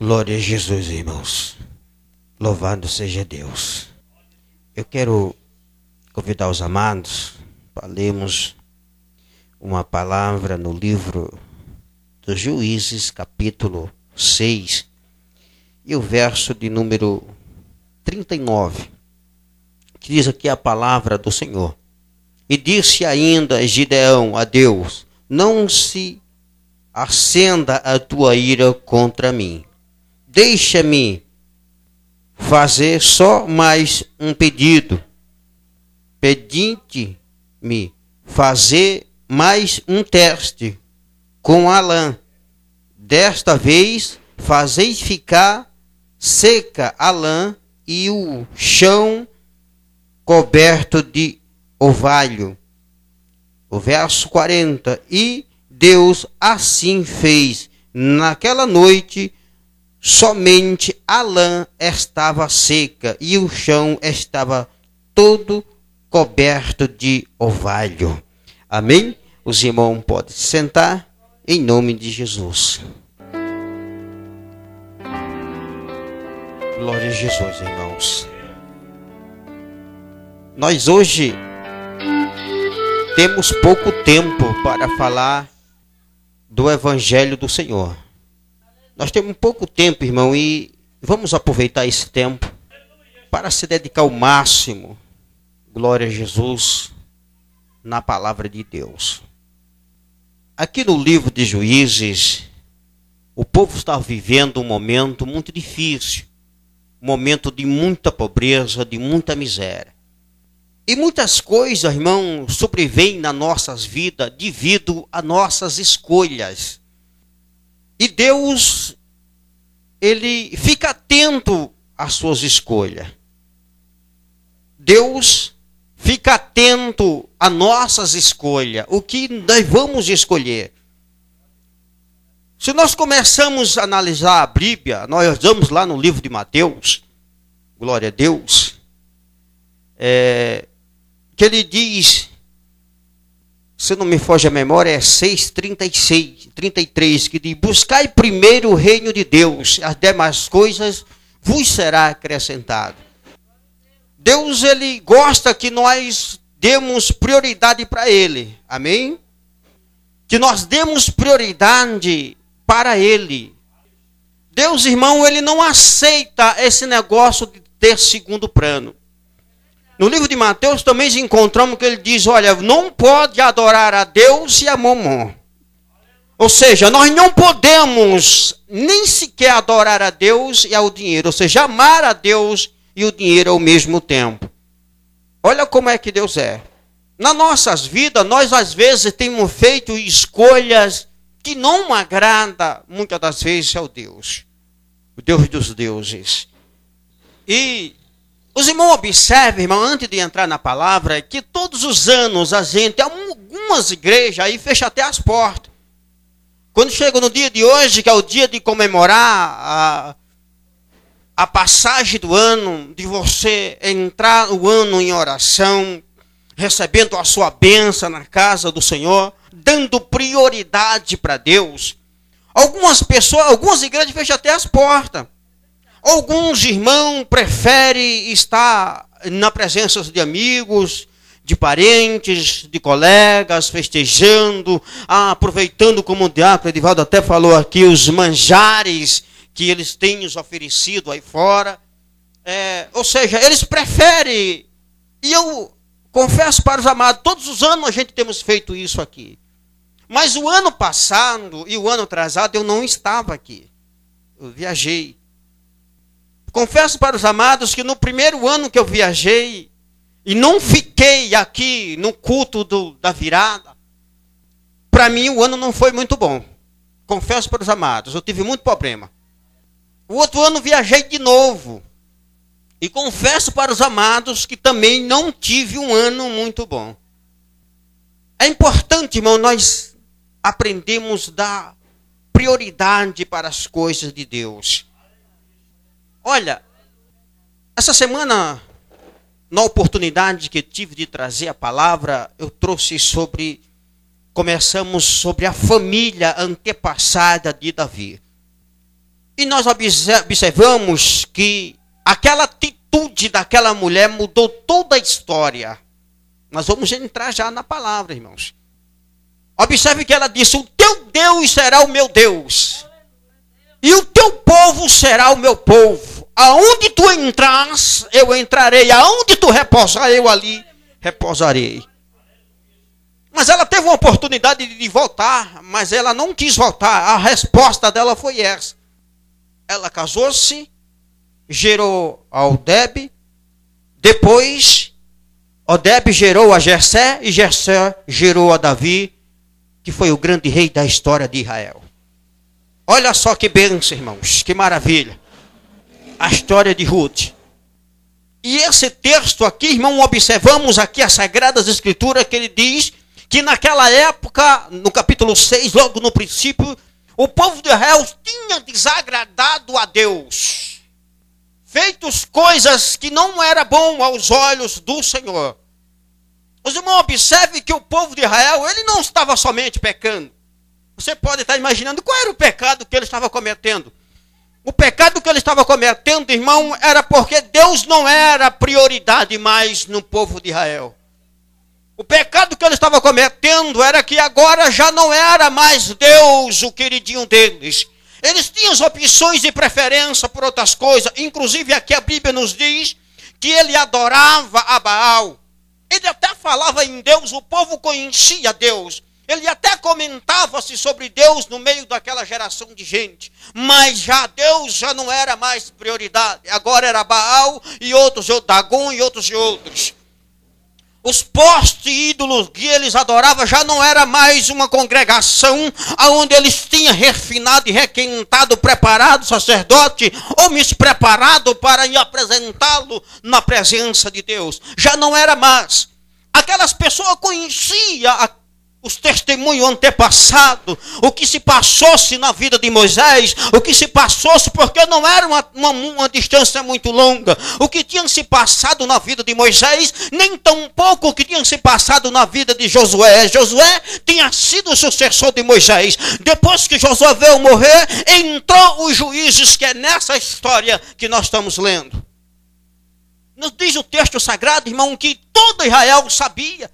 Glória a Jesus, irmãos. Louvado seja Deus. Eu quero convidar os amados para lermos uma palavra no livro dos Juízes, capítulo 6, e o verso de número 39, que diz aqui a palavra do Senhor. E disse ainda Gideão a Deus: não se acenda a tua ira contra mim. Deixa-me fazer só mais um pedido. Pedinte-me fazer mais um teste com a lã. Desta vez fazeis ficar seca a lã e o chão coberto de orvalho. O verso 40. E Deus assim fez. Naquela noite somente a lã estava seca e o chão estava todo coberto de orvalho. Amém? Os irmãos podem sentar em nome de Jesus. Glória a Jesus, irmãos. Nós hoje temos pouco tempo para falar do Evangelho do Senhor. Nós temos pouco tempo, irmão, e vamos aproveitar esse tempo para se dedicar ao máximo, glória a Jesus, na palavra de Deus. Aqui no livro de Juízes, o povo está vivendo um momento muito difícil, um momento de muita pobreza, de muita miséria. E muitas coisas, irmão, sobrevêm nas nossas vidas devido a nossas escolhas. E Deus, Ele fica atento às suas escolhas. Deus fica atento às nossas escolhas, o que nós vamos escolher. Se nós começamos a analisar a Bíblia, nós vamos lá no livro de Mateus, glória a Deus, que ele diz, se não me foge a memória, é 6:33, que diz: buscai primeiro o reino de Deus, as demais coisas vos será acrescentado. Deus, ele gosta que nós demos prioridade para ele, amém? Que nós demos prioridade para ele. Deus, irmão, ele não aceita esse negócio de ter segundo plano. No livro de Mateus também encontramos que ele diz: olha, não pode adorar a Deus e a Mamon. Ou seja, nós não podemos nem sequer adorar a Deus e ao dinheiro. Ou seja, amar a Deus e o dinheiro ao mesmo tempo. Olha como é que Deus é. Nas nossas vidas, nós às vezes temos feito escolhas que não agradam muitas das vezes ao Deus. O Deus dos deuses. E os irmãos observem, irmão, antes de entrar na palavra, que todos os anos a gente, algumas igrejas aí fecham até as portas. Quando chega no dia de hoje, que é o dia de comemorar a passagem do ano, de você entrar o ano em oração, recebendo a sua bênção na casa do Senhor, dando prioridade para Deus. Algumas pessoas, algumas igrejas fecham até as portas. Alguns irmãos preferem estar na presença de amigos, de parentes, de colegas, festejando, aproveitando, como o diácono Edivaldo até falou aqui, os manjares que eles têm nos oferecido aí fora. Ou seja, eles preferem. E eu confesso para os amados, todos os anos a gente temos feito isso aqui. Mas o ano passado e o ano atrasado eu não estava aqui. Eu viajei. Confesso para os amados que no primeiro ano que eu viajei e não fiquei aqui no culto da virada, para mim o ano não foi muito bom. Confesso para os amados, eu tive muito problema. O outro ano viajei de novo. E confesso para os amados que também não tive um ano muito bom. É importante, irmão, nós aprendemos a dar prioridade para as coisas de Deus. Olha, essa semana, na oportunidade que tive de trazer a palavra, eu trouxe começamos sobre a família antepassada de Davi. E nós observamos que aquela atitude daquela mulher mudou toda a história. Nós vamos entrar já na palavra, irmãos. Observe que ela disse: o teu Deus será o meu Deus, e o teu povo será o meu povo. Aonde tu entras, eu entrarei. Aonde tu repousar, eu ali repousarei. Mas ela teve uma oportunidade de voltar, mas ela não quis voltar. A resposta dela foi essa. Ela casou-se, gerou a Odebe, depois Odebe gerou a Jessé, e Jessé gerou a Davi, que foi o grande rei da história de Israel. Olha só que bênção, irmãos, que maravilha. A história de Ruth. E esse texto aqui, irmão, observamos aqui as Sagradas Escrituras, que ele diz que naquela época, no capítulo 6, logo no princípio, o povo de Israel tinha desagradado a Deus, feitos coisas que não era bom aos olhos do Senhor. Os irmãos, observem que o povo de Israel, ele não estava somente pecando. Você pode estar imaginando qual era o pecado que ele estava cometendo. O pecado que ele estava cometendo, irmão, era porque Deus não era prioridade mais no povo de Israel. O pecado que ele estava cometendo era que agora já não era mais Deus o queridinho deles. Eles tinham as opções e preferência por outras coisas. Inclusive aqui a Bíblia nos diz que ele adorava a Baal. Ele até falava em Deus, o povo conhecia Deus. Ele até comentava-se sobre Deus no meio daquela geração de gente. Mas já Deus já não era mais prioridade. Agora era Baal e outros, Dagon e outros. Os postes ídolos que eles adoravam já não era mais uma congregação onde eles tinham refinado e requintado, preparado sacerdote, homens preparados para ir apresentá-lo na presença de Deus. Já não era mais. Aquelas pessoas conheciam os testemunhos antepassados, o que se passou-se na vida de Moisés, o que se passou-se, porque não era uma distância muito longa, o que tinha se passado na vida de Moisés, nem tampouco o que tinha se passado na vida de Josué. Josué tinha sido o sucessor de Moisés. Depois que Josué veio morrer, entrou os juízes, que é nessa história que nós estamos lendo. Nos diz o texto sagrado, irmão, que todo Israel sabia.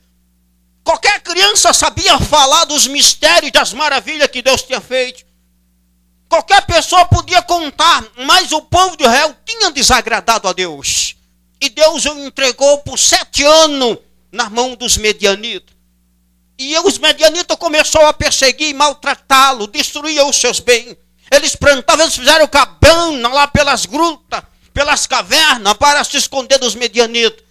Qualquer criança sabia falar dos mistérios, das maravilhas que Deus tinha feito. Qualquer pessoa podia contar, mas o povo de Israel tinha desagradado a Deus. E Deus o entregou por 7 anos na mão dos medianitas. E os medianitas começaram a perseguir e maltratá-lo, destruíam os seus bens. Eles plantavam, eles fizeram cabana lá pelas grutas, pelas cavernas, para se esconder dos medianitas.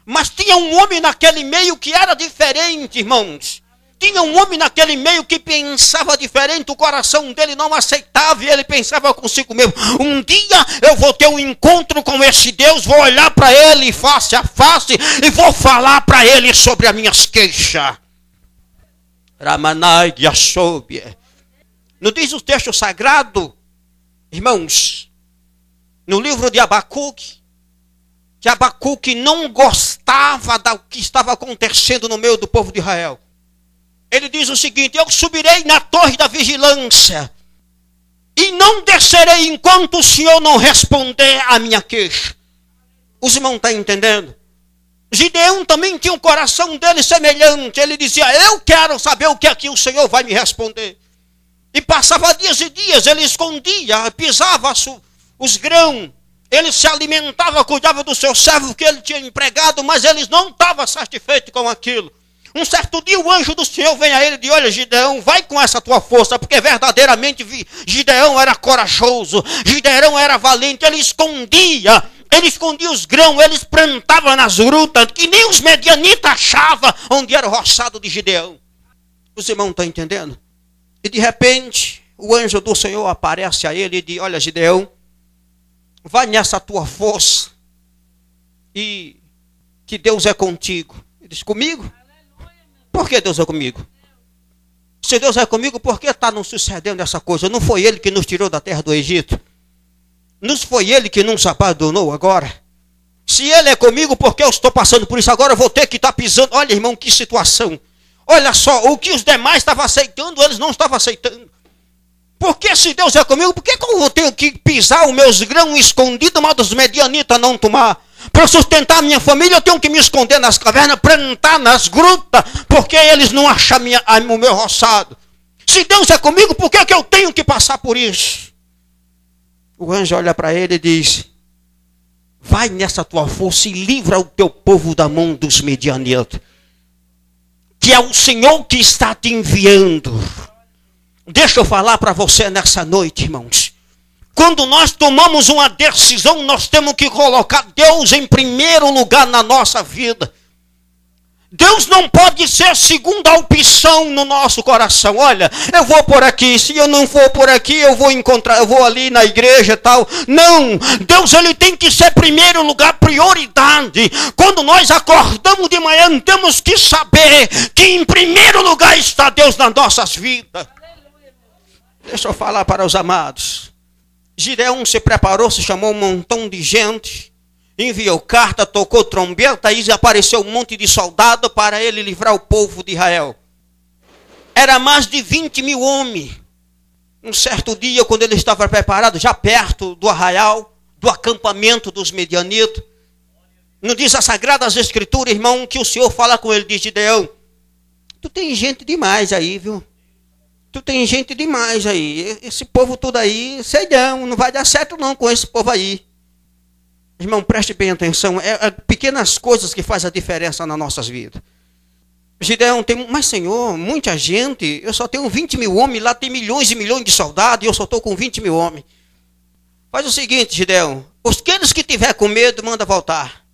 Mas tinha um homem naquele meio que era diferente, irmãos. Tinha um homem naquele meio que pensava diferente, o coração dele não aceitava e ele pensava consigo mesmo: um dia eu vou ter um encontro com esse Deus, vou olhar para ele face a face e vou falar para ele sobre as minhas queixas. Ramanai de Ashobie. Não diz o texto sagrado, irmãos, no livro de Abacuque, que Abacuque não gostava do que estava acontecendo no meio do povo de Israel. Ele diz o seguinte: eu subirei na torre da vigilância e não descerei enquanto o Senhor não responder a minha queixa. Os irmãos estão entendendo? Gideão também tinha um coração dele semelhante. Ele dizia: eu quero saber o que aqui o Senhor vai me responder. E passava dias e dias, ele escondia, pisava os grãos. Ele se alimentava, cuidava do seu servo que ele tinha empregado, mas eles não estavam satisfeitos com aquilo. Um certo dia o anjo do Senhor vem a ele e diz: olha, Gideão, vai com essa tua força, porque verdadeiramente Gideão era corajoso, Gideão era valente, ele escondia os grãos, eles plantavam nas grutas, que nem os medianitas achavam onde era o roçado de Gideão. Os irmãos estão entendendo? E de repente, o anjo do Senhor aparece a ele e diz: olha, Gideão, vai nessa tua força e que Deus é contigo. Ele diz: comigo? Por que Deus é comigo? Se Deus é comigo, por que está nos sucedendo essa coisa? Não foi Ele que nos tirou da terra do Egito? Não foi Ele que nos abandonou agora? Se Ele é comigo, por que eu estou passando por isso? Agora eu vou ter que estar pisando. Olha, irmão, que situação. Olha só, o que os demais estavam aceitando, eles não estavam aceitando. Porque se Deus é comigo, por que eu tenho que pisar os meus grãos escondidos, mas dos medianitas não tomar? Para sustentar a minha família, eu tenho que me esconder nas cavernas, plantar nas grutas, porque eles não acham o meu roçado. Se Deus é comigo, por que eu tenho que passar por isso? O anjo olha para ele e diz: vai nessa tua força e livra o teu povo da mão dos medianitas, que é o Senhor que está te enviando. Deixa eu falar para você nessa noite, irmãos. Quando nós tomamos uma decisão, nós temos que colocar Deus em primeiro lugar na nossa vida. Deus não pode ser segunda opção no nosso coração. Olha, eu vou por aqui, se eu não for por aqui, eu vou ali na igreja e tal. Não, Deus ele tem que ser primeiro lugar, prioridade. Quando nós acordamos de manhã, temos que saber que em primeiro lugar está Deus nas nossas vidas. Deixa eu falar para os amados. Gideão se preparou, se chamou um montão de gente, enviou carta, tocou trombeta, aí apareceu um monte de soldado para ele livrar o povo de Israel. Era mais de 20 mil homens. Um certo dia, quando ele estava preparado, já perto do arraial, do acampamento dos medianitas, não diz as Sagradas Escrituras, irmão, que o Senhor fala com ele, diz: Gideão, tu tem gente demais aí, viu? Tu tem gente demais aí. Esse povo todo aí, sei não vai dar certo não com esse povo aí. Irmão, preste bem atenção. É pequenas coisas que fazem a diferença nas nossas vidas. Gideão tem, mas Senhor, muita gente. Eu só tenho 20 mil homens, lá tem milhões e milhões de soldados e eu só estou com 20 mil homens. Faz o seguinte, Gideão. Aqueles que tiver com medo, manda voltar.